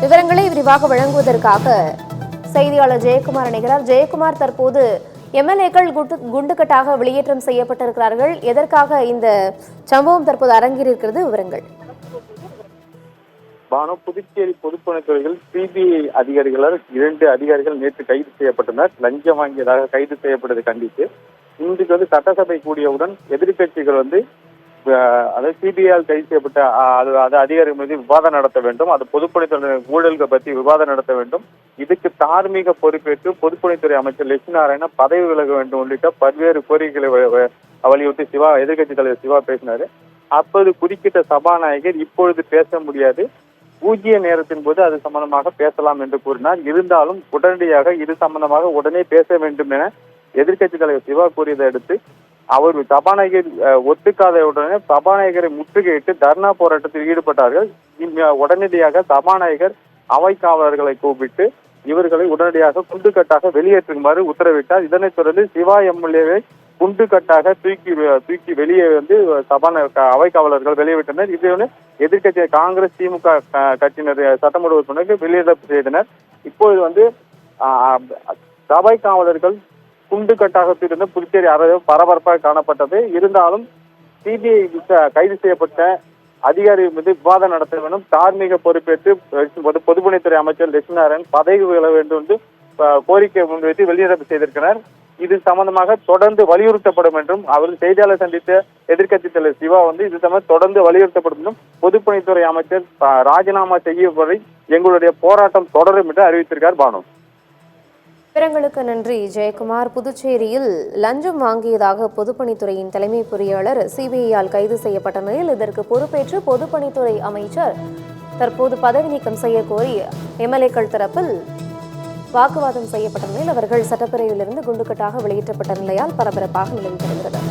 விவரங்களை விரிவாக வழங்குவதற்காக செய்தியாளர் ஜெயக்குமார் இணைகிறார். ஜெயக்குமார், தற்போது எம்எல்ஏக்கள் குண்டுக்கட்டாக வெளியேற்றம் செய்யப்பட்டிருக்கிறார்கள். எதற்காக இந்த சம்பவம் தற்போது அரங்கேறியிருக்கிறது? விவரங்கள். பானு, புதுச்சேரி பொதுப்பணித்துறையில் சிபிஐ அதிகாரிகளால் 2 அதிகாரிகள் நேற்று கைது செய்யப்பட்டனர். லஞ்சம் வாங்கியதாக கைது செய்யப்பட்டதை கண்டித்து இன்றைக்கு சட்டசபை கூடியவுடன் எதிர்கட்சிகள் அதாவது சிபிஐயால் கைது செய்யப்பட்ட அதிகாரிகள் மீது விவாதம் நடத்த வேண்டும், அது பொதுப்பணித்துறை ஊழல்கள் பற்றி விவாதம் நடத்த வேண்டும், இதுக்கு தார்மீக பொறுப்பேற்று பொதுப்பணித்துறை அமைச்சர் லட்சுமி நாராயணா பதவி விலக வேண்டும் உள்ளிட்ட பல்வேறு கோரிக்கைகளை வலியுறுத்தி எதிர்கட்சி தலைவர் சிவா பேசினாரு. அப்போது குறுக்கிட்ட சபாநாயகர் இப்பொழுது பேச முடியாது, பூஜ்ய நேரத்தின் போது அது சம்பந்தமாக பேசலாம் என்று கூறினார். இருந்தாலும் உடனடியாக இது சம்பந்தமாக உடனே பேச வேண்டும் என எதிர்கட்சி தலைவர் சிவா கூறியதை அடுத்து அவர் சபாநாயகர் ஒத்துக்காத உடனே சபாநாயகரை முற்றுகையிட்டு தர்ணா போராட்டத்தில் ஈடுபட்டார்கள். உடனடியாக சபாநாயகர் அவை காவலர்களை கூப்பிட்டு இவர்களை உடனடியாக குண்டுக்கட்டாக வெளியேற்றுமாறு உத்தரவிட்டார். இதனைத் தொடர்ந்து சிவா எம்எல்ஏவை குண்டுக்கட்டாக தூக்கி வெளியே அவை காவலர்கள் வெளியேவிட்டனர். இதை எதிர்கட்சி காங்கிரஸ், திமுக கட்சியினர் சட்டமன்ற உறுப்பினர்கள் வெளியிடப்பு செய்தனர். இப்பொழுது சபை காவலர்கள் குண்டுக்கட்டாக இருந்த புதுச்சேரி அரசு பரபரப்பாக காணப்பட்டது. இருந்தாலும் சிபிஐ கைது செய்யப்பட்ட அதிகாரி மீது விவாதம் நடத்த வேண்டும், தார்மீக பொறுப்பேற்று பொதுப்பணித்துறை அமைச்சர் லட்சுமி நாராயணன் பதவி விலக வேண்டும் என்று கோரிக்கை முன்வைத்து வெளியிடப்பு செய்திருக்கிறார். இது சம்பந்தமாக தொடர்ந்து வலியுறுத்தப்படும் என்றும் அவர் செய்தியாளர் சந்தித்த எதிர்கட்சி தலைவர் சிவா இது சம்பந்தம் தொடர்ந்து வலியுறுத்தப்படும் என்றும் பொதுப்பணித்துறை அமைச்சர் ராஜினாமா செய்யும் வரை எங்களுடைய போராட்டம் தொடரும் என்று அறிவித்திருக்கார். பானு, விவரங்களுக்கு நன்றி ஜெயக்குமார். புதுச்சேரியில் லஞ்சம் வாங்கியதாக பொதுப்பணித்துறையின் தலைமை பொறியாளர் சிபிஐயால் கைது செய்யப்பட்ட நிலையில் இதற்கு பொறுப்பேற்று பொதுப்பணித்துறை அமைச்சர் தற்போது பதவி நீக்கம் செய்ய கோரி எம்எல்ஏக்கள் தரப்பில் வாக்குவாதம் செய்யப்பட்ட நிலையில் அவர்கள் சட்டப்பேரவையிலிருந்து குண்டுக்கட்டாக வெளியேற்றப்பட்ட நிலையால் பரபரப்பாக நிலவி வருகிறது.